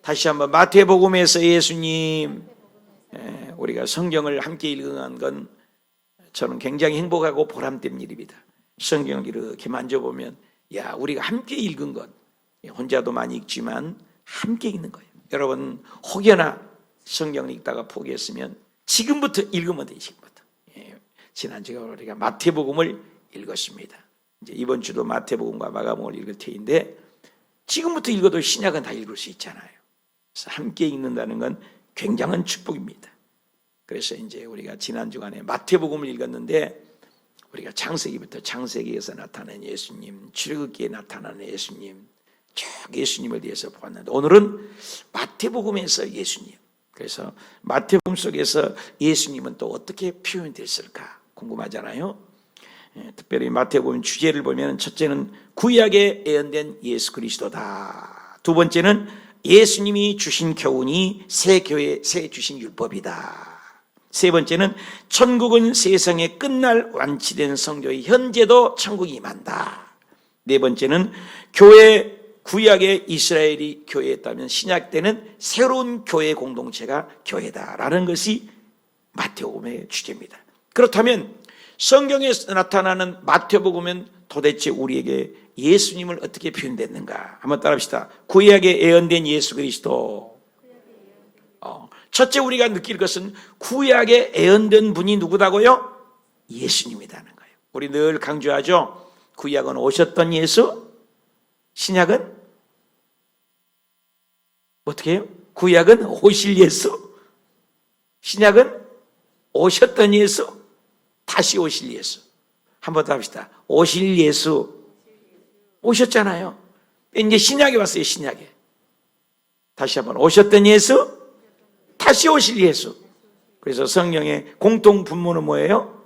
다시 한번 마태복음에서 예수님, 우리가 성경을 함께 읽은 건 저는 굉장히 행복하고 보람된 일입니다. 성경을 이렇게 만져보면 야, 우리가 함께 읽은 것, 혼자도 많이 읽지만 함께 읽는 거예요. 여러분 혹여나 성경을 읽다가 포기했으면 지금부터 읽으면 돼요. 지금부터. 지난주에 우리가 마태복음을 읽었습니다. 이제 이번 주도 마태복음과 마가복음을 읽을 테인데 지금부터 읽어도 신약은 다 읽을 수 있잖아요. 그래서 함께 읽는다는 건 굉장한 축복입니다. 그래서 이제 우리가 지난 주간에 마태복음을 읽었는데 우리가 창세기부터 창세기에서 나타난 예수님, 출애굽기에 나타나는 예수님, 쭉 예수님을 대해서 보았는데 오늘은 마태복음에서 예수님. 그래서 마태복음 속에서 예수님은 또 어떻게 표현됐을까 궁금하잖아요. 특별히 마태복음 주제를 보면 첫째는 구약에 예언된 예수 그리스도다. 두 번째는 예수님이 주신 교훈이 새 교회, 새 주신 율법이다. 세 번째는 천국은 세상에 끝날 완치된 성도의 현재도 천국이 임한다. 네 번째는 교회, 구약의 이스라엘이 교회였다면 신약 때는 새로운 교회 공동체가 교회다라는 것이 마태복음의 주제입니다. 그렇다면 성경에서 나타나는 마태복음은 도대체 우리에게 예수님을 어떻게 표현됐는가? 한번 따라합시다. 구약에 예언된 예수 그리스도. 첫째 우리가 느낄 것은 구약에 예언된 분이 누구다고요? 예수님이라는 거예요. 우리 늘 강조하죠. 구약은 오셨던 예수, 신약은 어떻게 해요? 구약은 오실 예수, 신약은 오셨던 예수, 다시 오실 예수. 한번 더 합시다. 오실 예수 오셨잖아요. 이제 신약에 왔어요. 신약에. 다시 한번 오셨던 예수, 다시 오실 예수. 그래서 성경의 공통 분모는 뭐예요?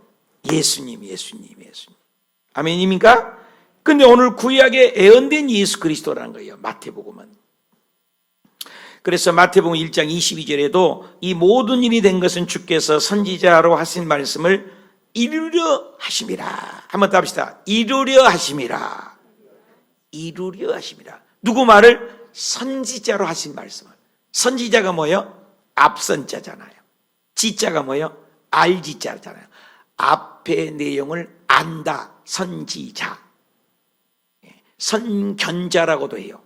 예수님, 예수님, 예수님. 아멘입니까? 근데 오늘 구약에 예언된 예수 그리스도라는 거예요. 마태복음은. 그래서 마태복음 1장 22절에도 이 모든 일이 된 것은 주께서 선지자로 하신 말씀을 이루려 하심이라. 한번 더 합시다. 이루려 하심이라. 이루려 하심이라. 누구 말을? 선지자로 하신 말씀을. 선지자가 뭐예요? 앞선 자잖아요. 지자가 뭐예요? 알지자잖아요. 앞의 내용을 안다. 선지자. 선견자라고도 해요.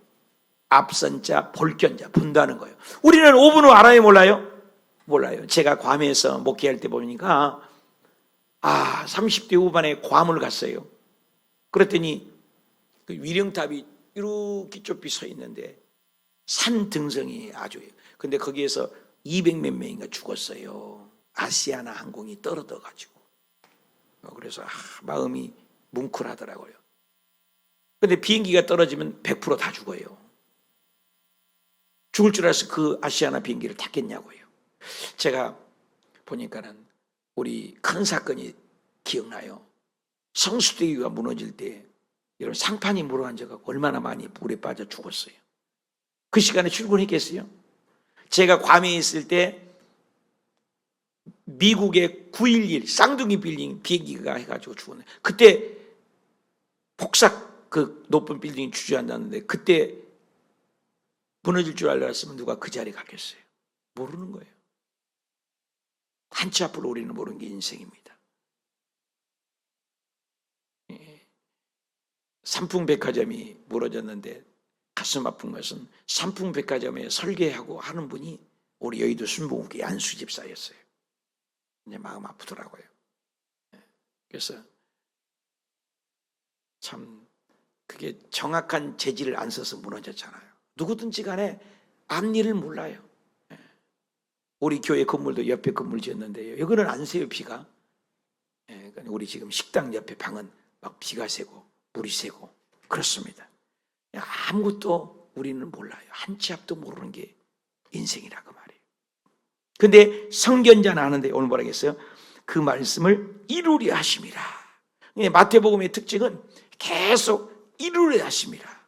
앞선 자, 볼견자, 본다는 거예요. 우리는 5분 후 알아요, 몰라요? 몰라요. 제가 괌에서 목회할 때 보니까 30대 후반에 괌을 갔어요. 그랬더니 그 위령탑이 이렇게 좁히 서 있는데 산 등성이 아주, 근데 거기에서 200몇 명인가 죽었어요. 아시아나 항공이 떨어져가지고. 그래서 마음이 뭉클하더라고요. 근데 비행기가 떨어지면 100% 다 죽어요. 죽을 줄 알아서 그 아시아나 비행기를 탔겠냐고요. 제가 보니까는 우리 큰 사건이 기억나요. 성수대교가 무너질 때 여러분 상판이 물어앉아서 얼마나 많이 물에 빠져 죽었어요. 그 시간에 출근했겠어요? 제가 괌에 있을 때 미국의 911 쌍둥이 빌딩 비행기가 해가지고 죽었네. 그때 폭삭 그 높은 빌딩이 주저앉았는데 그때 무너질 줄 알았으면 누가 그 자리에 갔겠어요? 모르는 거예요. 한치 앞으로 우리는 모르는 게 인생입니다. 삼풍백화점이 무너졌는데 가슴 아픈 것은 삼풍백화점에 설계하고 하는 분이 우리 여의도 순복음교회 안수 집사였어요. 이제 마음 아프더라고요. 그래서 참 그게 정확한 재질을 안 써서 무너졌잖아요. 누구든지 간에 앞일을 몰라요. 우리 교회 건물도 옆에 건물 지었는데요. 여기는 안 새요, 비가. 우리 지금 식당 옆에 방은 막 비가 새고 물이 새고 그렇습니다. 아무것도 우리는 몰라요. 한치 앞도 모르는 게 인생이라고 말이에요. 근데 성견자는 아는데 오늘 뭐라고 했어요? 그 말씀을 이루려 하심이라. 마태복음의 특징은 계속 이루려 하심이라.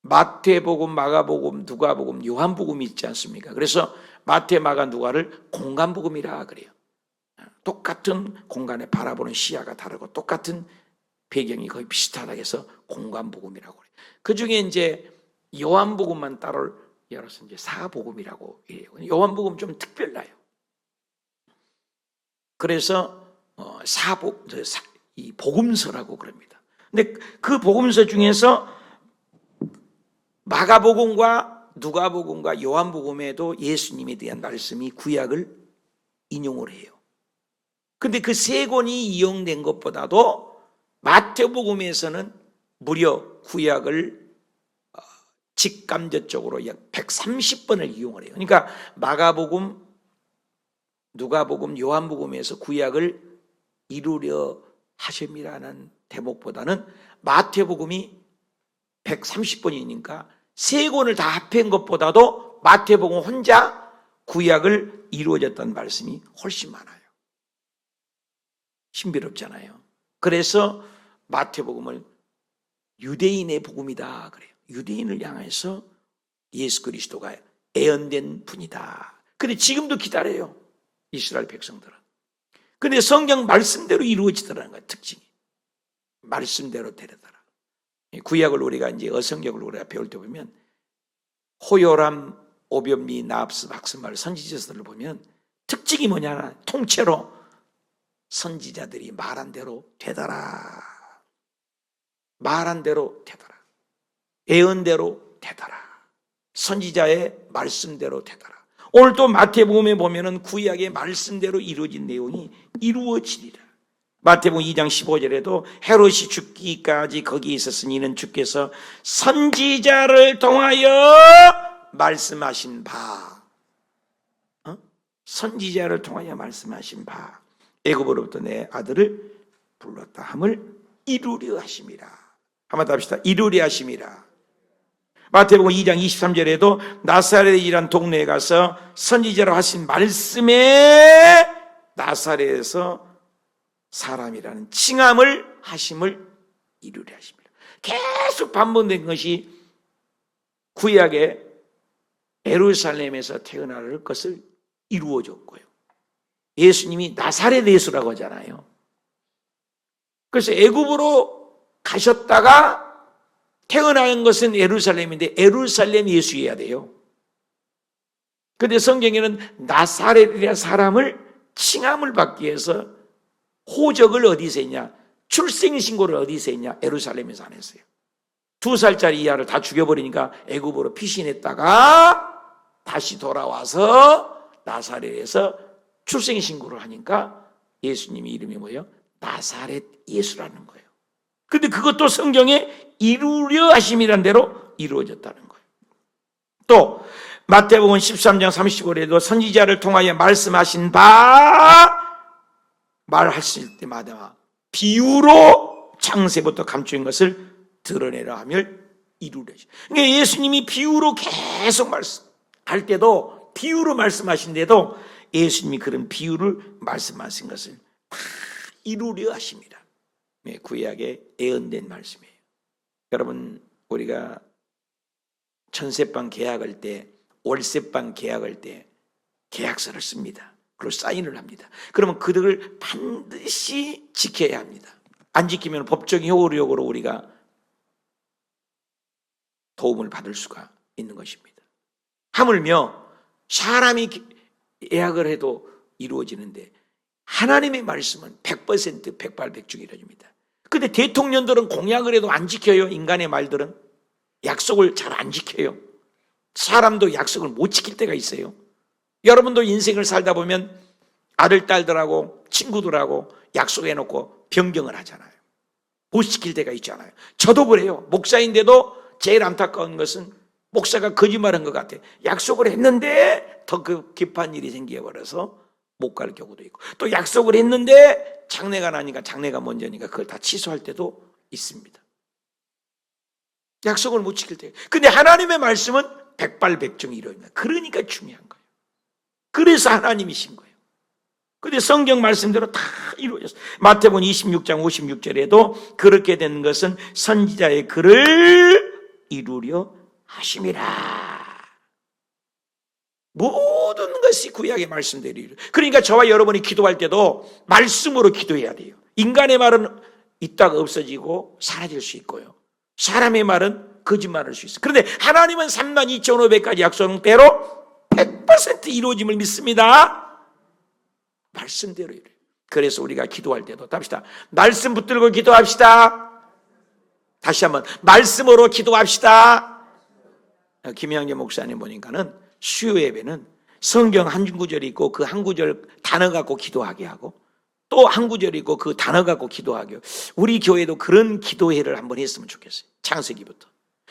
마태복음, 마가복음, 누가복음, 요한복음이 있지 않습니까? 그래서 마태, 마가, 누가를 공간복음이라 그래요. 똑같은 공간에 바라보는 시야가 다르고 똑같은 배경이 거의 비슷하다 해서 공간복음이라고 그래요. 그 중에 이제 요한복음만 따로 열어서 이제 사복음이라고 해요. 요한복음 좀 특별나요. 그래서 이 복음서라고 그럽니다. 근데 그 복음서 중에서 마가복음과 누가복음과 요한복음에도 예수님에 대한 말씀이 구약을 인용을 해요. 근데 그 세 권이 이용된 것보다도 마태복음에서는 무려 구약을 직감접적으로 약 130번을 이용을 해요. 그러니까 마가복음, 누가복음, 요한복음에서 구약을 이루려 하심이라는 대목보다는 마태복음이 130번이니까 세 권을 다 합한 것보다도 마태복음 혼자 구약을 이루어졌다는 말씀이 훨씬 많아요. 신비롭잖아요. 그래서 마태복음을 유대인의 복음이다 그래요. 유대인을 향해서 예수 그리스도가 애언된 분이다. 근데 지금도 기다려요, 이스라엘 백성들은. 근데 성경 말씀대로 이루어지더라는 거예요. 특징이 말씀대로 되더라. 구약을 우리가 이제 어성경을 우리가 배울 때 보면 호요람, 오병미, 나합스, 박스말 선지자들을 보면 특징이 뭐냐, 통째로 선지자들이 말한 대로 되더라, 말한 대로 되더라, 예언대로 되더라, 선지자의 말씀대로 되더라. 오늘 또 마태복음에 보면은 구약의 말씀대로 이루어진 내용이 이루어지리라. 마태복음 2장 15절에도 헤롯이 죽기까지 거기 있었으니 이는 주께서 선지자를 통하여 말씀하신 바, 선지자를 통하여 말씀하신 바, 애굽으로부터 내 아들을 불렀다 함을 이루려 하심이라. 한번 더 합시다. 이루려 하심이라. 마태복음 2장 23절에도 나사렛이란 동네에 가서 선지자로 하신 말씀에 나사렛에서 사람이라는 칭함을 하심을 이루려 하십니다. 계속 반복된 것이 구약의 예루살렘에서 태어날 것을 이루어줬고요. 예수님이 나사렛 예수라고 하잖아요. 그래서 애굽으로 가셨다가 태어난 것은 예루살렘인데 예루살렘 예수여야 돼요. 그런데 성경에는 나사렛이라는 사람을 칭함을 받기 위해서 호적을 어디서 했냐, 출생신고를 어디서 했냐, 예루살렘에서 안 했어요. 2살짜리 이하를 다 죽여버리니까 애굽으로 피신했다가 다시 돌아와서 나사렛에서 출생신고를 하니까 예수님의 이름이 뭐예요? 나사렛 예수라는 거예요. 근데 그것도 성경에 이루려 하심이란 대로 이루어졌다는 거예요. 또 마태복음 13장 35절에도 선지자를 통하여 말씀하신 바, 말하실 때마다 비유로 창세부터 감추인 것을 드러내라 하며 이루려 하심. 그러니까 예수님이 비유로 계속 말씀할 때도, 비유로 말씀하신데도 예수님이 그런 비유를 말씀하신 것을 다 이루려 하십니다. 구약의 예언된 말씀이에요. 여러분, 우리가 전세방 계약할 때, 월세방 계약할 때 계약서를 씁니다. 그리고 사인을 합니다. 그러면 그들을 반드시 지켜야 합니다. 안 지키면 법적인 효력으로 우리가 도움을 받을 수가 있는 것입니다. 하물며 사람이 예약을 해도 이루어지는데 하나님의 말씀은 100% 백발백중 이루어집니다. 근데 대통령들은 공약을 해도 안 지켜요. 인간의 말들은 약속을 잘 안 지켜요. 사람도 약속을 못 지킬 때가 있어요. 여러분도 인생을 살다 보면 아들, 딸들하고 친구들하고 약속해놓고 변경을 하잖아요. 못 지킬 때가 있잖아요. 저도 그래요. 목사인데도 제일 안타까운 것은 목사가 거짓말한 것 같아요. 약속을 했는데 더 급한 일이 생겨버려서 못 갈 경우도 있고, 또 약속을 했는데 장래가 나니까, 장래가 먼저니까 그걸 다 취소할 때도 있습니다. 약속을 못 지킬 때. 근데 하나님의 말씀은 백발백중이 이루어집니다. 그러니까 중요한 거예요. 그래서 하나님이신 거예요. 근데 성경 말씀대로 다 이루어졌어요. 마태복음 26장 56절에도 그렇게 된 것은 선지자의 글을 이루려 하심이라. 모든 것이 구약의 말씀대로 이루어져요. 그러니까 저와 여러분이 기도할 때도 말씀으로 기도해야 돼요. 인간의 말은 있다가 없어지고 사라질 수 있고요, 사람의 말은 거짓말할 수 있어요. 그런데 하나님은 32,500가지 약속대로 100% 이루어짐을 믿습니다. 말씀대로 이래요. 그래서 우리가 기도할 때도 합시다. 말씀 붙들고 기도합시다. 다시 한번 말씀으로 기도합시다. 김양재 목사님 보니까는 수요 예배는 성경 한 구절이 있고 그 한 구절 단어 갖고 기도하게 하고 또 한 구절이 있고 그 단어 갖고 기도하게 하고, 우리 교회도 그런 기도회를 한번 했으면 좋겠어요. 창세기부터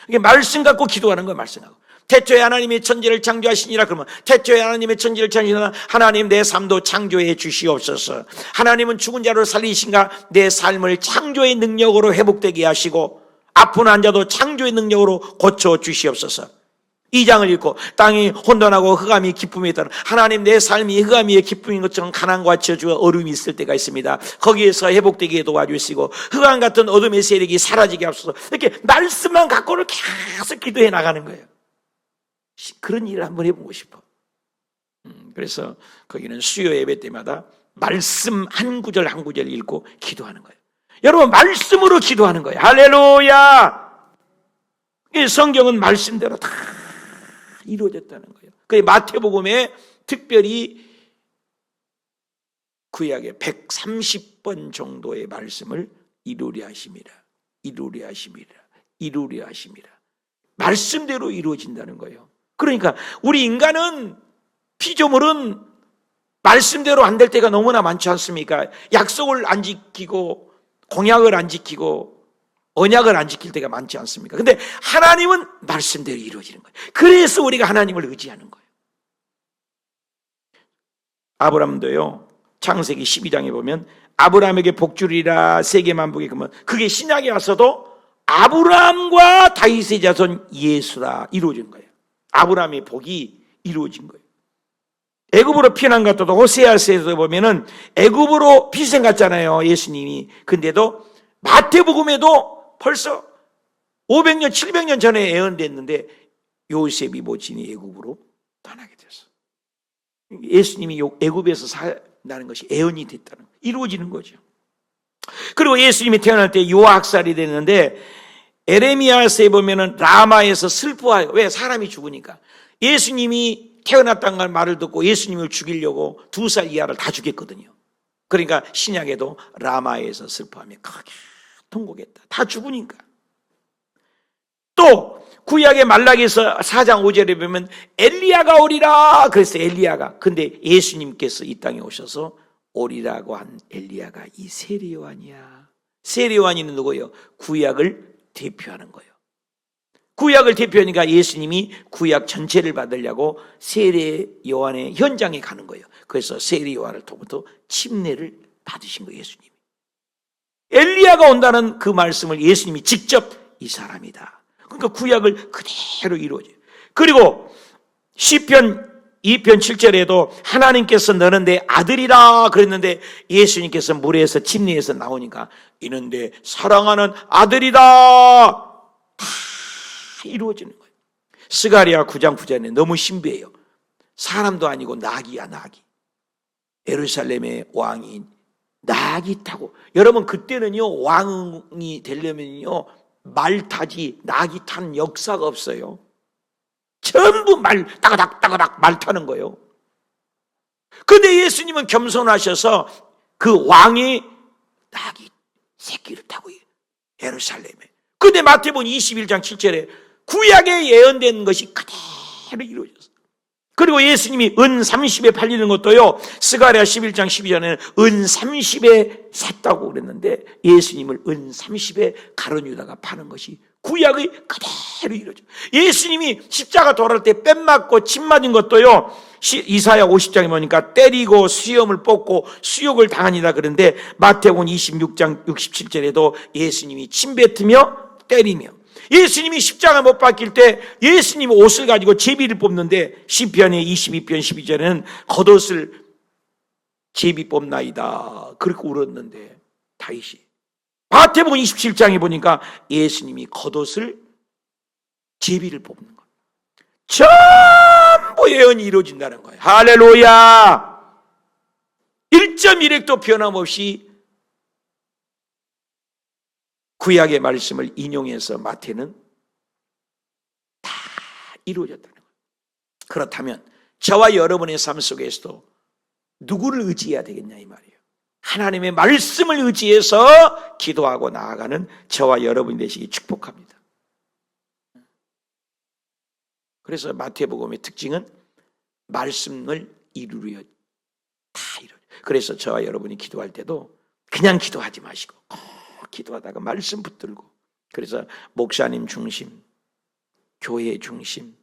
이게 말씀 갖고 기도하는 거예요. 말씀 갖고. 태초에 하나님이 천지를 창조하시니라. 그러면 태초에 하나님의 천지를 창조하시니라. 하나님 내 삶도 창조해 주시옵소서. 하나님은 죽은 자를 살리신가 내 삶을 창조의 능력으로 회복되게 하시고 아픈 환자도 창조의 능력으로 고쳐 주시옵소서. 2장을 읽고 땅이 혼돈하고 흑암이 기쁨에 따라 하나님 내 삶이 흑암이 기쁨인 것처럼 가난과 저주와 어려움이 있을 때가 있습니다. 거기에서 회복되게 도와주시고 흑암 같은 어둠의 세력이 사라지게 하소서. 이렇게 말씀만 갖고는 계속 기도해 나가는 거예요. 그런 일을 한번 해보고 싶어. 그래서 거기는 수요 예배 때마다 말씀 한 구절 한 구절 읽고 기도하는 거예요. 여러분 말씀으로 기도하는 거예요. 할렐루야. 성경은 말씀대로 다 이루어졌다는 거예요. 그래서 마태복음에 특별히 구약에 130번 정도의 말씀을 이루려 하심이라. 이루려 하심이라. 이루려 하심이라. 말씀대로 이루어진다는 거예요. 그러니까 우리 인간은 피조물은 말씀대로 안 될 때가 너무나 많지 않습니까? 약속을 안 지키고 공약을 안 지키고 언약을 안 지킬 때가 많지 않습니까? 근데 하나님은 말씀대로 이루어지는 거예요. 그래서 우리가 하나님을 의지하는 거예요. 아브라함도요, 창세기 12장에 보면 아브라함에게 복주리라 세계 만복이 그러면 그게 신약에 와서도 아브라함과 다윗의 자손 예수라 이루어진 거예요. 아브라함의 복이 이루어진 거예요. 애굽으로 피난 갔다도 호세아서에서 보면은 애굽으로 피생 갔잖아요, 예수님이. 근데도 마태복음에도 벌써 500년, 700년 전에 예언됐는데 요셉이 모친이 애굽으로 떠나게 됐어. 예수님이 애굽에서 산다는 것이 예언이 됐다는 거예요. 이루어지는 거죠. 그리고 예수님이 태어날 때 요학살이 됐는데 에레미야서에 보면은 라마에서 슬퍼해요. 왜? 사람이 죽으니까. 예수님이 태어났다는 말을 듣고 예수님을 죽이려고 2살 이하를 다 죽였거든요. 그러니까 신약에도 라마에서 슬퍼하며 크게 통곡했다. 다 죽으니까. 또 구약의 말라기서 4장 5절에 보면 엘리야가 오리라 그랬어요. 엘리야가. 근데 예수님께서 이 땅에 오셔서 오리라고 한 엘리야가 이 세례요한이야. 세례요한이는 누구예요? 구약을 대표하는 거예요. 구약을 대표하니까 예수님이 구약 전체를 받으려고 세례요한의 현장에 가는 거예요. 그래서 세례요한을 통해서 침례를 받으신 거예요. 예수님이. 엘리야가 온다는 그 말씀을 예수님이 직접 이 사람이다. 그러니까 구약을 그대로 이루어져요. 그리고 시편 2편 7절에도 하나님께서 너는 내 아들이라 그랬는데 예수님께서 물에서 침례에서 나오니까 이는 내 사랑하는 아들이다. 다 이루어지는 거예요. 스가랴 9장 9절에 너무 신비해요. 사람도 아니고 낙이야, 낙이. 예루살렘의 왕이 낙이 타고, 여러분 그때는요 왕이 되려면요 말 타지 낙이 탄 역사가 없어요. 전부 말 따가닥 따가닥 말 타는 거예요. 근데 예수님은 겸손하셔서 그 왕이 낙이 새끼를 타고 예루살렘에. 근데 마태복음 21장 7절에 구약에 예언된 것이 그대로 이루어졌어요. 그리고 예수님이 은 30에 팔리는 것도요, 스가랴 11장 12절에는 은 30에 샀다고 그랬는데 예수님을 은 30에 가룟 유다가 파는 것이 구약의 그대로 이루어져. 예수님이 십자가 돌아갈 때 뺨 맞고 침 맞은 것도요, 이사야 50장에 보니까 때리고 수염을 뽑고 수욕을 당하니라 그런데 마태복음 26장 67절에도 예수님이 침 뱉으며 때리며, 예수님이 십자가 못 박힐 때 예수님이 옷을 가지고 제비를 뽑는데 시편의 22편 12절에는 겉옷을 제비 뽑나이다 그렇게 울었는데 다윗이. 마태복음 27장에 보니까 예수님이 겉옷을 제비를 뽑는 거예요. 전부 예언이 이루어진다는 거예요. 할렐루야. 1.1획도 변함없이 구약의 말씀을 인용해서 마태는 이루어졌다는 거예요. 그렇다면 저와 여러분의 삶 속에서도 누구를 의지해야 되겠냐 이 말이에요. 하나님의 말씀을 의지해서 기도하고 나아가는 저와 여러분이 되시기 축복합니다. 그래서 마태복음의 특징은 말씀을 이루려 다 이루려. 그래서 저와 여러분이 기도할 때도 그냥 기도하지 마시고 기도하다가 말씀 붙들고, 그래서 목사님 중심, 교회 중심,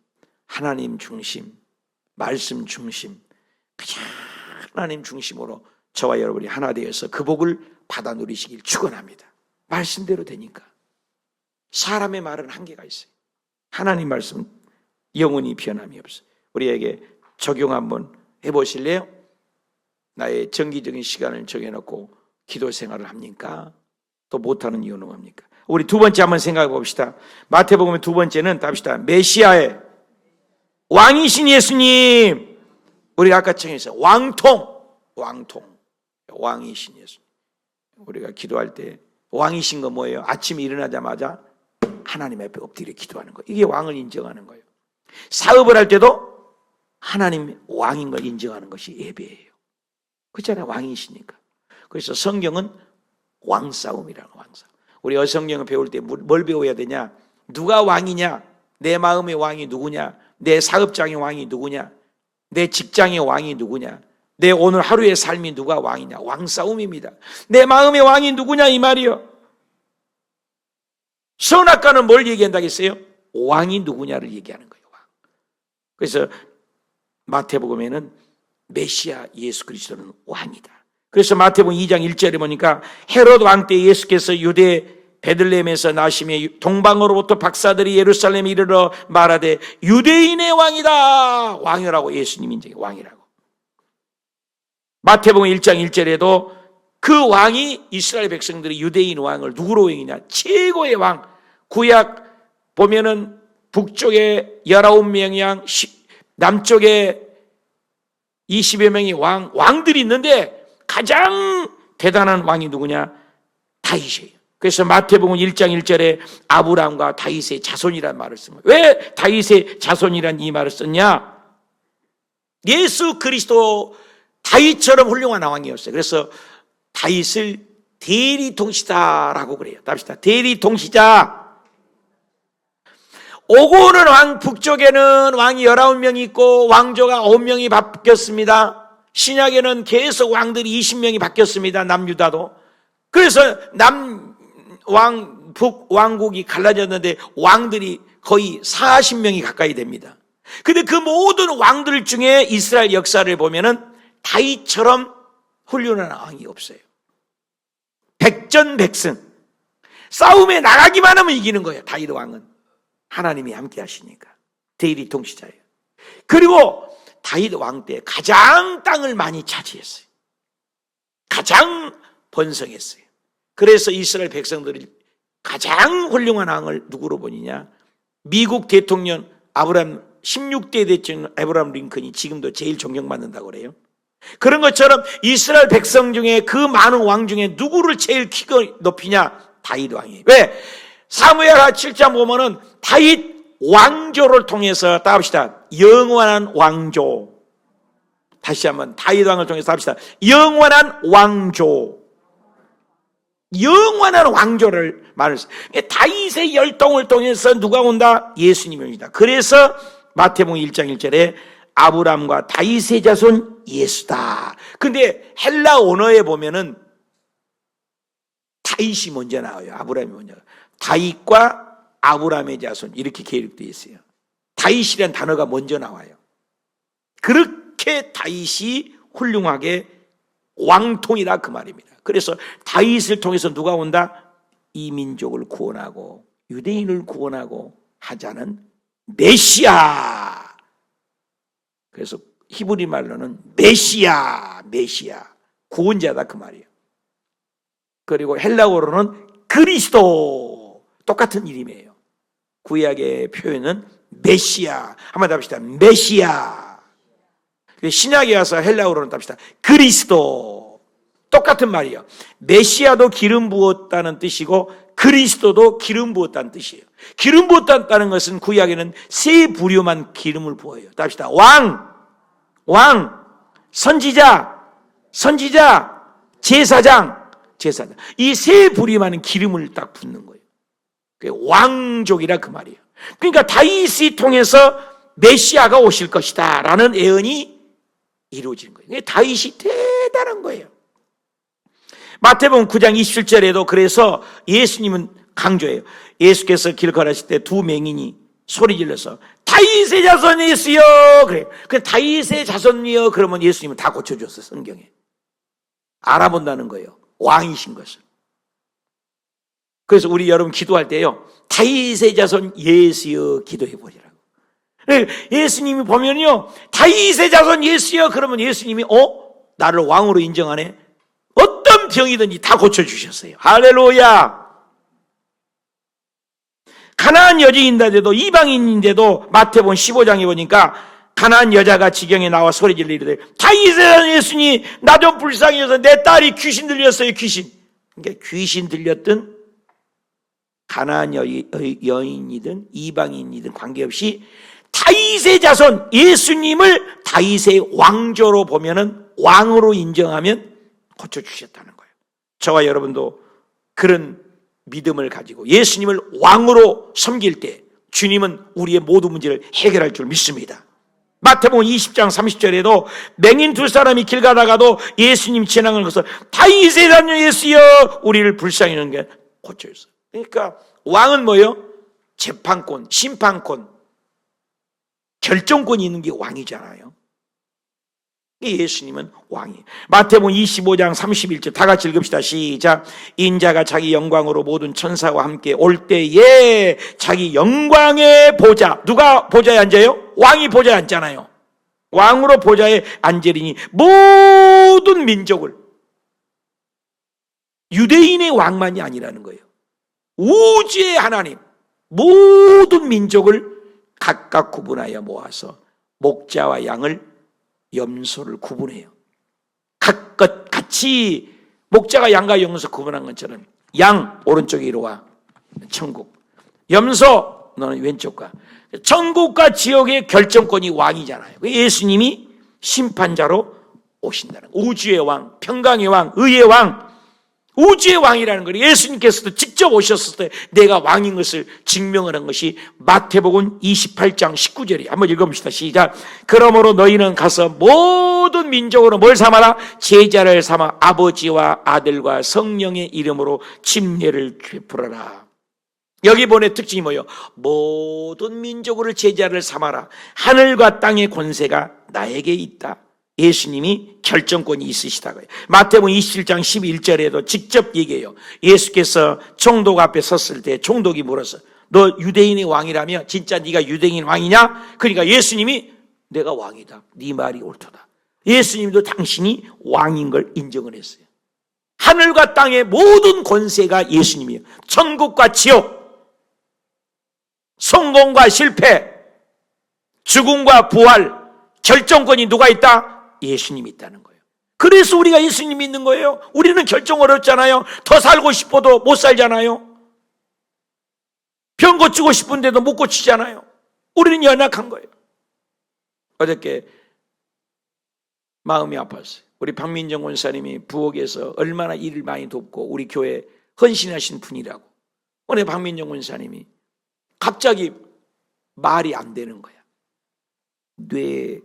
하나님 중심, 말씀 중심, 그냥 하나님 중심으로 저와 여러분이 하나 되어서 그 복을 받아 누리시길 축원합니다. 말씀대로 되니까. 사람의 말은 한계가 있어요. 하나님 말씀 영원히 변함이 없어요. 우리에게 적용 한번 해보실래요? 나의 정기적인 시간을 정해놓고 기도 생활을 합니까? 또 못하는 이유는 뭡니까? 우리 두 번째 한번 생각해 봅시다. 마태복음의 두 번째는 답시다. 메시아의 왕이신 예수님. 우리가 아까 청했어요. 왕이신 예수님. 우리가 기도할 때 왕이신 거 뭐예요? 아침에 일어나자마자 하나님 앞에 엎드려 기도하는 거예요. 이게 왕을 인정하는 거예요. 사업을 할 때도 하나님 왕인 걸 인정하는 것이 예배예요. 그렇잖아요. 왕이시니까. 그래서 성경은 왕싸움이라는 왕싸움. 우리 성경을 배울 때 뭘 배워야 되냐? 누가 왕이냐? 내 마음의 왕이 누구냐? 내 사업장의 왕이 누구냐? 내 직장의 왕이 누구냐? 내 오늘 하루의 삶이 누가 왕이냐? 왕싸움입니다. 내 마음의 왕이 누구냐 이 말이요. 선악과는 뭘 얘기한다겠어요? 왕이 누구냐를 얘기하는 거예요. 왕. 그래서 마태복음에는 메시아 예수 그리스도는 왕이다. 그래서 마태복음 2장 1절에 보니까 헤롯 왕 때 예수께서 유대 베들레헴에서 나심에 동방으로부터 박사들이 예루살렘에 이르러 말하되 유대인의 왕이다. 왕이라고 예수님이 이제 왕이라고. 마태복음 1장 1절에도 그 왕이 이스라엘 백성들이 유대인 왕을 누구로 여기냐? 최고의 왕. 구약 보면은 북쪽에 19명이랑 남쪽에 20여 명의 왕들이 있는데 가장 대단한 왕이 누구냐? 다윗이에요. 그래서 마태복음 1장 1절에 아브라함과 다윗의 자손이라는 말을 쓴 거예요. 왜 다윗의 자손이라는 이 말을 썼냐? 예수 그리스도 다윗처럼 훌륭한 왕이었어요. 그래서 다윗을 대리통치자라고 그래요. 답시다. 대리통치자. 오고 오는 왕, 북쪽에는 왕이 19명이 있고 왕조가 9명이 바뀌었습니다. 신약에는 계속 왕들이 20명이 바뀌었습니다. 남유다도. 그래서 북왕국이 갈라졌는데 왕들이 거의 40명이 가까이 됩니다. 근데 그 모든 왕들 중에 이스라엘 역사를 보면은 다윗처럼 훌륭한 왕이 없어요. 백전백승. 싸움에 나가기만 하면 이기는 거예요. 다윗 왕은. 하나님이 함께 하시니까. 대리통치자예요. 그리고 다윗 왕 때 가장 땅을 많이 차지했어요. 가장 번성했어요. 그래서 이스라엘 백성들이 가장 훌륭한 왕을 누구로 보느냐? 미국 대통령 아브라함 16대 대통령 아브라함 링컨이 지금도 제일 존경받는다고 그래요. 그런 것처럼 이스라엘 백성 중에 그 많은 왕 중에 누구를 제일 키가 높이냐? 다윗 왕이에요. 왜? 사무엘하 7장 보면은 다윗 왕조를 통해서 따봅시다. 영원한 왕조. 다시 한번 다윗 왕을 통해서 합시다. 영원한 왕조. 영원한 왕조를 말했어요. 다윗의 열동을 통해서 누가 온다? 예수님이 옵니다. 그래서 마태복음 1장 1절에 아브라함과 다윗의 자손 예수다. 근데 헬라 언어에 보면은 다윗이 먼저 나와요. 아브라함이 먼저. 다윗과 아브라함의 자손 이렇게 기록되어 있어요. 다윗이라는 단어가 먼저 나와요. 그렇게 다윗이 훌륭하게 왕통이라 그 말입니다. 그래서 다윗을 통해서 누가 온다? 이 민족을 구원하고 유대인을 구원하고 하자는 메시아. 그래서 히브리 말로는 메시아 구원자다 그 말이에요. 그리고 헬라어로는 그리스도 똑같은 이름이에요. 구약의 표현은 메시아. 한번 답시다. 메시아. 신약에 와서 헬라어로는 답시다. 그리스도. 똑같은 말이에요. 메시아도 기름 부었다는 뜻이고 그리스도도 기름 부었다는 뜻이에요. 기름 부었다는 것은 구약에는 세 부류만 기름을 부어요. 답시다. 왕, 선지자, 제사장. 이 세 부류만은 기름을 딱 붓는 거예요. 왕족이라 그 말이에요. 그러니까 다윗이 통해서 메시아가 오실 것이다 라는 예언이 이루어지는 거예요. 다윗이 대단한 거예요. 마태복음 9장 27절에도 그래서 예수님은 강조해요. 예수께서 길 걸으실 때 두 맹인이 소리 질러서 다윗의 자손 예수여 그래요. 그 다윗의 자손이여 그러면 예수님은 다 고쳐줬어요. 성경에 알아본다는 거예요. 왕이신 것을. 그래서 우리 여러분 기도할 때요, 다윗의 자손 예수여 기도해 보리라고. 예수님이 보면요, 다윗의 자손 예수여 그러면 예수님이 나를 왕으로 인정하네. 어떤 병이든지 다 고쳐주셨어요. 할렐루야. 가나안 여자인데도 이방인인데도 마태복음 15장에 보니까 가나안 여자가 지경에 나와 소리 질러 이르되 다윗의 자손 예수님 나 좀 불쌍히 여서 내 딸이 귀신 들렸어요. 귀신. 그러니까 귀신 들렸던 가나안 여인이든 이방인이든 관계없이 다윗의 자손 예수님을 다윗의 왕조로 보면은 왕으로 인정하면 고쳐주셨다는 거예요. 저와 여러분도 그런 믿음을 가지고 예수님을 왕으로 섬길 때 주님은 우리의 모든 문제를 해결할 줄 믿습니다. 마태복음 20장 30절에도 맹인 두 사람이 길 가다가도 예수님 지나가는 것을 다윗의 자녀 예수여 우리를 불쌍히 여기는 게 고쳐줬어요. 그러니까 왕은 뭐예요? 재판권, 심판권, 결정권이 있는 게 왕이잖아요. 예수님은 왕이에요. 마태복음 25장 31절 다 같이 읽읍시다. 시작. 인자가 자기 영광으로 모든 천사와 함께 올 때에 자기 영광의 보좌, 누가 보좌에 앉아요? 왕이 보좌에 앉잖아요. 왕으로 보좌에 앉으리니 모든 민족을, 유대인의 왕만이 아니라는 거예요. 우주의 하나님, 모든 민족을 각각 구분하여 모아서 목자와 양을 염소를 구분해요. 각것 같이 목자가 양과 염소 구분한 것처럼 양 오른쪽에 이리와 천국, 염소 너는 왼쪽과, 천국과 지옥의 결정권이 왕이잖아요. 예수님이 심판자로 오신다는 거예요. 우주의 왕, 평강의 왕, 의의 왕, 우주의 왕이라는 거예요. 예수님께서도 직접 오셨을 때 내가 왕인 것을 증명을 한 것이 마태복음 28장 19절이에요. 한번 읽어봅시다. 시작. 그러므로 너희는 가서 모든 민족으로 뭘 삼아라? 제자를 삼아 아버지와 아들과 성령의 이름으로 침례를 베풀어라. 여기 본의 특징이 뭐예요? 모든 민족으로 제자를 삼아라. 하늘과 땅의 권세가 나에게 있다. 예수님이 결정권이 있으시다고요. 마태복음 27장 11절에도 직접 얘기해요. 예수께서 총독 앞에 섰을 때 총독이 물었어. 너 유대인의 왕이라며 진짜 네가 유대인 왕이냐? 그러니까 예수님이 내가 왕이다. 네 말이 옳도다. 예수님도 당신이 왕인 걸 인정을 했어요. 하늘과 땅의 모든 권세가 예수님이에요. 천국과 지옥, 성공과 실패, 죽음과 부활, 결정권이 누가 있다? 예수님이 있다는 거예요. 그래서 우리가 예수님 믿는 거예요. 우리는 결정 어렵잖아요. 더 살고 싶어도 못 살잖아요. 병 고치고 싶은데도 못 고치잖아요. 우리는 연약한 거예요. 어저께 마음이 아팠어요. 우리 박민정 권사님이 부엌에서 얼마나 일을 많이 돕고 우리 교회에 헌신하신 분이라고. 오늘 박민정 권사님이 갑자기 말이 안 되는 거야. 뇌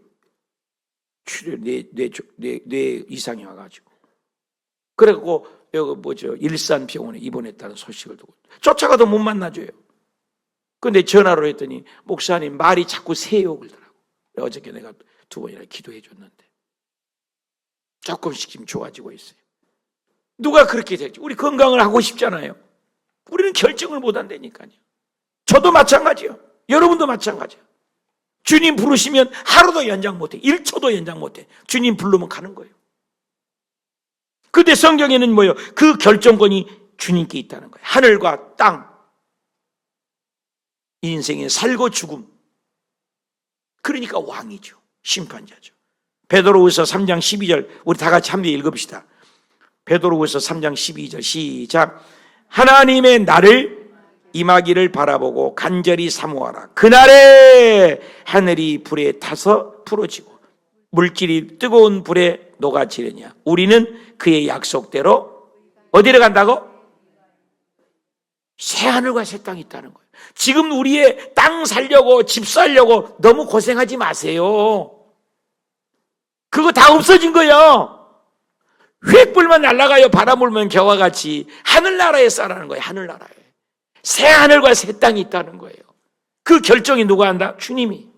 이상이 와가지고. 그래갖고, 일산병원에 입원했다는 소식을 듣고. 쫓아가도 못 만나줘요. 근데 전화로 했더니, 목사님, 말이 자꾸 새요. 그러더라고. 어저께 내가 2번이나 기도해 줬는데. 조금씩 지금 좋아지고 있어요. 누가 그렇게 될지. 우리 건강을 하고 싶잖아요. 우리는 결정을 못 한다니까요. 저도 마찬가지요. 여러분도 마찬가지요. 주님 부르시면 하루도 연장 못해. 1초도 연장 못해. 주님 부르면 가는 거예요. 근데 성경에는 뭐예요? 그 결정권이 주님께 있다는 거예요. 하늘과 땅, 인생의 살고 죽음. 그러니까 왕이죠. 심판자죠. 베드로후서 3장 12절 우리 다 같이 함께 읽읍시다. 베드로후서 3장 12절 시작. 하나님의 날을 임하기를 바라보고 간절히 사모하라. 그날에 하늘이 불에 타서 부러지고 물질이 뜨거운 불에 녹아지느냐. 우리는 그의 약속대로 어디로 간다고? 새하늘과 새 땅이 있다는 거예요. 지금 우리의 땅 살려고 집 살려고 너무 고생하지 마세요. 그거 다 없어진 거예요. 휙 불면 날아가요. 바람 불면 겨와 같이. 하늘나라에 싸라는 거예요. 하늘나라에. 새 하늘과 새 땅이 있다는 거예요. 그 결정이 누가 한다? 주님이.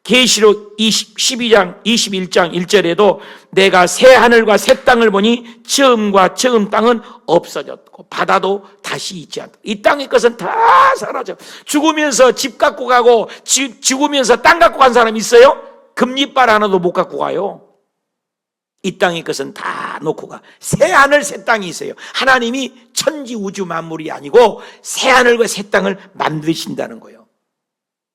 계시록 12장 21장 1절에도 내가 새 하늘과 새 땅을 보니 처음과 처음 땅은 없어졌고 바다도 다시 있지 않다. 이 땅의 것은 다 사라져. 죽으면서 집 갖고 가고 죽으면서 땅 갖고 간 사람 있어요? 금리빨 하나도 못 갖고 가요. 이 땅의 것은 다 놓고 가. 새 하늘 새 땅이 있어요. 하나님이 천지 우주 만물이 아니고 새 하늘과 새 땅을 만드신다는 거예요.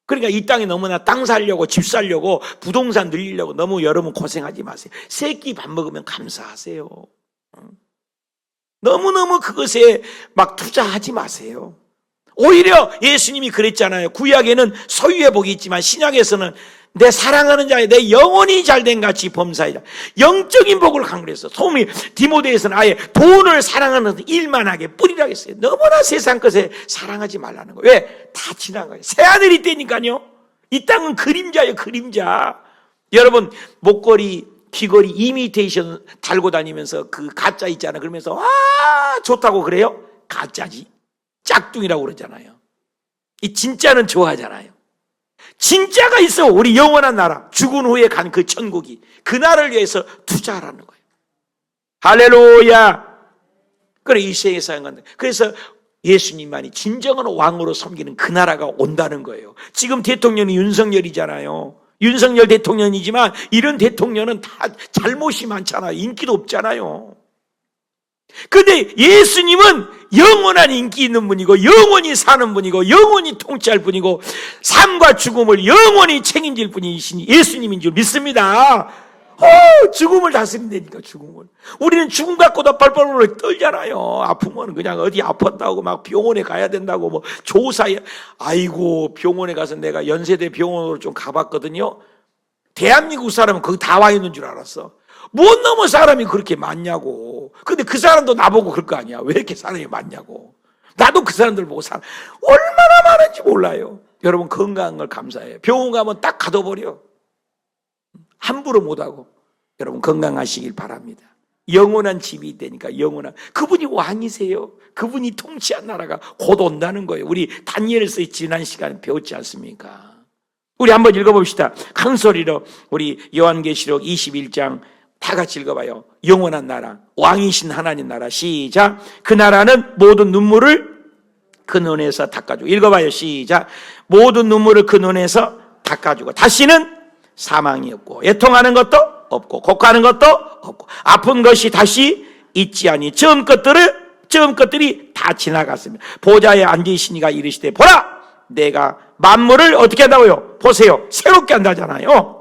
그러니까 이 땅에 너무나 땅 살려고 집 살려고 부동산 늘리려고 너무 여러분 고생하지 마세요. 세 끼 밥 먹으면 감사하세요. 너무너무 그것에 막 투자하지 마세요. 오히려 예수님이 그랬잖아요. 구약에는 소유의 복이 있지만 신약에서는 내 사랑하는 자에 내 영혼이 잘된 같이 범사이다. 영적인 복을 강조했어. 소문이 디모데에서는 아예 돈을 사랑하는 일만 하게 뿌리라 했어요. 너무나 세상 것에 사랑하지 말라는 거예요. 왜? 다 지난 거예요. 새하늘이 있다니까요. 이 땅은 그림자예요. 그림자. 여러분 목걸이 귀걸이 이미테이션 달고 다니면서 그 가짜 있잖아요. 그러면서 와 좋다고 그래요? 가짜지. 짝퉁이라고 그러잖아요. 이 진짜는 좋아하잖아요. 진짜가 있어. 우리 영원한 나라 죽은 후에 간 그 천국이 그 나라를 위해서 투자하라는 거예요. 할렐루야. 그래 이 세상에 사용한다. 그래서 예수님만이 진정한 왕으로 섬기는 그 나라가 온다는 거예요. 지금 대통령이 윤석열이잖아요. 윤석열 대통령이지만 이런 대통령은 다 잘못이 많잖아요. 인기도 없잖아요. 근데 예수님은 영원한 인기 있는 분이고 영원히 사는 분이고 영원히 통치할 분이고 삶과 죽음을 영원히 책임질 분이신 예수님인 줄 믿습니다. 죽음을 다스린다니까. 죽음을. 우리는 죽음 갖고도 뻘뻘 떨잖아요. 아프면 그냥 어디 아팠다고 막 병원에 가야 된다고 뭐 조사해. 아이고 병원에 가서 내가 연세대 병원으로 좀 가봤거든요. 대한민국 사람은 거기 다 와 있는 줄 알았어. 못 넘어 사람이 그렇게 많냐고. 근데 그 사람도 나보고 그럴 거 아니야. 왜 이렇게 사람이 많냐고. 나도 그 사람들 보고 얼마나 많은지 몰라요. 여러분 건강한 걸 감사해요. 병원 가면 딱 가둬버려. 함부로 못하고. 여러분 건강하시길 바랍니다. 영원한 집이 있다니까. 영원한. 그분이 왕이세요. 그분이 통치한 나라가 곧 온다는 거예요. 우리 다니엘서 지난 시간에 배웠지 않습니까? 우리 한번 읽어봅시다. 큰 소리로 우리 요한계시록 21장 다 같이 읽어봐요. 영원한 나라, 왕이신 하나님 나라. 시작. 그 나라는 모든 눈물을 그 눈에서 닦아주고. 읽어봐요. 시작. 모든 눈물을 그 눈에서 닦아주고 다시는 사망이 없고 애통하는 것도 없고 곡하는 것도 없고 아픈 것이 다시 있지 아니. 처음 것들이 다 지나갔습니다. 보좌에 앉으시니가 이르시되 보라 내가 만물을 어떻게 한다고요? 보세요. 새롭게 한다잖아요.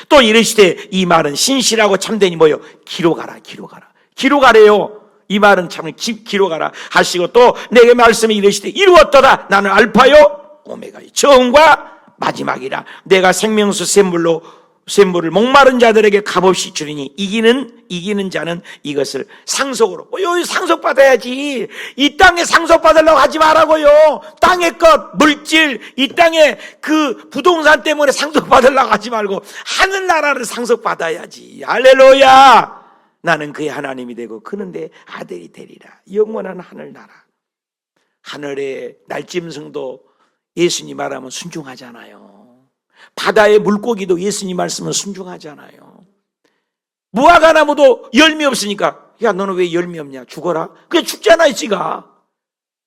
또 이르시되 이 말은 신실하고 참되니 뭐요? 기록하라. 기록하래요. 이 말은 참 기록하라 하시고 또 내게 말씀이 이르시되 이루었도다. 나는 알파요 오메가요 처음과 마지막이라. 내가 생명수 샘물을 목마른 자들에게 값없이 주리니 이기는 자는 이것을 상속으로. 여기 상속받아야지. 이 땅에 상속받으려고 하지 말라고요. 땅의 것, 물질, 이 땅에 그 부동산 때문에 상속받으려고 하지 말고 하늘나라를 상속받아야지. 할렐루야. 나는 그의 하나님이 되고 그는 내 아들이 되리라. 영원한 하늘나라. 하늘의 날짐승도 예수님 말하면 순종하잖아요. 바다의 물고기도 예수님 말씀은 순종하잖아요. 무화과나무도 열매 없으니까 야 너는 왜 열매 없냐? 죽어라. 그냥 죽잖아요. 지가.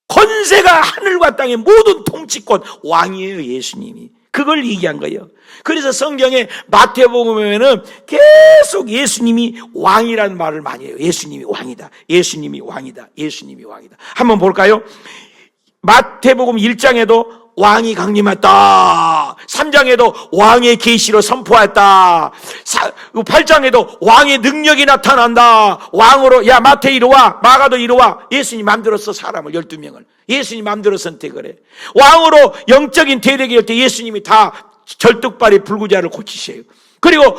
권세가 하늘과 땅의 모든 통치권 왕이에요. 예수님이. 그걸 얘기한 거예요. 그래서 성경에 마태복음에는 계속 예수님이 왕이라는 말을 많이 해요. 예수님이 왕이다. 예수님이 왕이다. 예수님이 왕이다. 한번 볼까요? 마태복음 1장에도 왕이 강림했다. 3장에도 왕의 계시로 선포했다. 8장에도 왕의 능력이 나타난다. 왕으로, 야 마태 이리 와, 마가도 이리 와. 예수님 맘대로서 사람을 12명을 예수님 맘대로 선택을 해. 왕으로 영적인 대력이 올 때 예수님이 다 절뚝발이 불구자를 고치세요. 그리고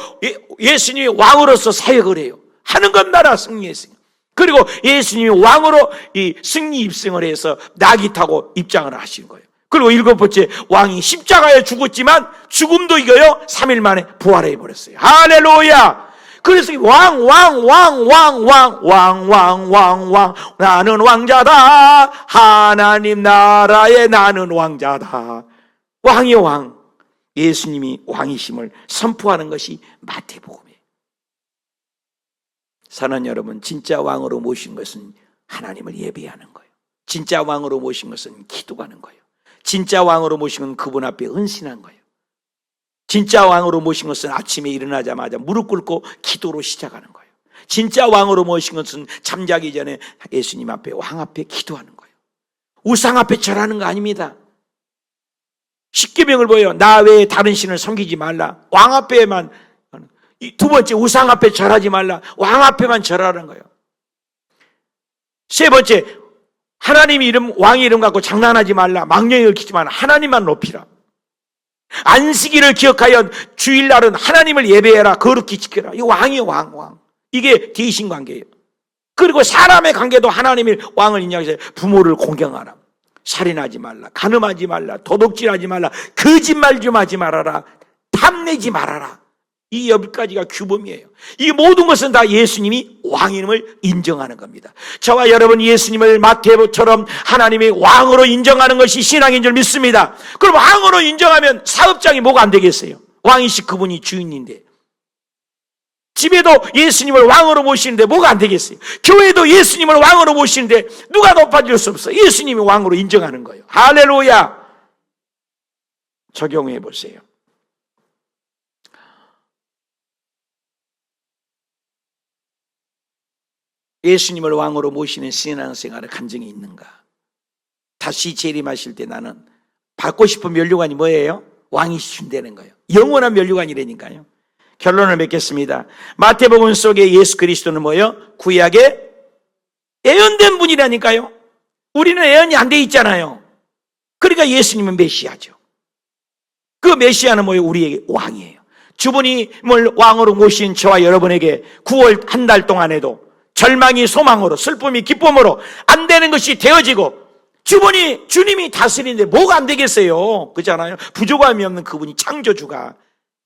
예수님이 왕으로서 사역을 해요. 하는 건 나라 승리했어요. 그리고 예수님이 왕으로 이 승리 입성을 해서 낙이 타고 입장을 하시는 거예요. 그리고 7번째, 왕이 십자가에 죽었지만 죽음도 이겨요. 3일 만에 부활해 버렸어요. 할렐루야. 그래서 왕 나는 왕자다. 하나님 나라에 나는 왕자다. 왕이요 왕. 예수님이 왕이심을 선포하는 것이 마태복음이에요. 사랑하는 여러분, 진짜 왕으로 모신 것은 하나님을 예배하는 거예요. 진짜 왕으로 모신 것은 기도하는 거예요. 진짜 왕으로 모신 건 그분 앞에 헌신한 거예요. 진짜 왕으로 모신 것은 아침에 일어나자마자 무릎 꿇고 기도로 시작하는 거예요. 진짜 왕으로 모신 것은 잠자기 전에 예수님 앞에, 왕 앞에 기도하는 거예요. 우상 앞에 절하는 거 아닙니다. 십계명을 보여. 나 외에 다른 신을 섬기지 말라. 왕 앞에만. 2번째, 우상 앞에 절하지 말라. 왕 앞에만 절하는 거예요. 3번째, 하나님 이름, 왕의 이름 갖고 장난하지 말라. 망령을 얽히지 말라. 하나님만 높이라. 안식일을 기억하여 주일날은 하나님을 예배해라. 거룩히 지켜라. 이 왕이에요, 왕. 이게 대신관계예요. 그리고 사람의 관계도 하나님이 왕을 인정해서 부모를 공경하라. 살인하지 말라. 간음하지 말라. 도둑질하지 말라. 거짓말 좀 하지 말아라. 탐내지 말아라. 이 10가지가 규범이에요. 이 모든 것은 다 예수님이 왕임을 인정하는 겁니다. 저와 여러분 예수님을 마태복음처럼 하나님의 왕으로 인정하는 것이 신앙인 줄 믿습니다. 그럼 왕으로 인정하면 사업장이 뭐가 안 되겠어요? 왕이시 그분이 주인인데. 집에도 예수님을 왕으로 모시는데 뭐가 안 되겠어요? 교회도 예수님을 왕으로 모시는데 누가 높아질 수 없어요. 예수님이 왕으로 인정하는 거예요. 할렐루야. 적용해 보세요. 예수님을 왕으로 모시는 신앙생활의 간증이 있는가? 다시 재림하실 때 나는 받고 싶은 면류관이 뭐예요? 왕이 준다는 거예요. 영원한 면류관이라니까요. 결론을 맺겠습니다. 마태복음 속에 예수 그리스도는 뭐예요? 구약에 예언된 분이라니까요. 우리는 예언이 안 돼 있잖아요. 그러니까 예수님은 메시아죠. 그 메시아는 뭐예요? 우리에게 왕이에요. 주님을 왕으로 모신 저와 여러분에게 9월 한 달 동안에도 절망이 소망으로, 슬픔이 기쁨으로 안 되는 것이 되어지고 주님이 다스리는데 뭐가 안 되겠어요? 그렇잖아요. 부족함이 없는 그분이 창조주가.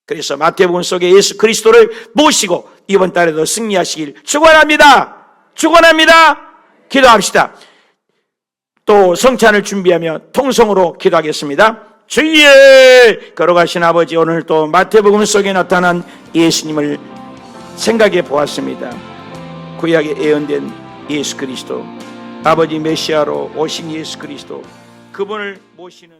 그래서 마태복음 속에 예수 그리스도를 모시고 이번 달에도 승리하시길 축원합니다. 기도합시다. 또 성찬을 준비하며 통성으로 기도하겠습니다. 주의 걸어가신 아버지, 오늘 또 마태복음 속에 나타난 예수님을 생각해 보았습니다. 구약에 예언된 예수 그리스도, 아버지 메시아로 오신 예수 그리스도, 그분을 모시는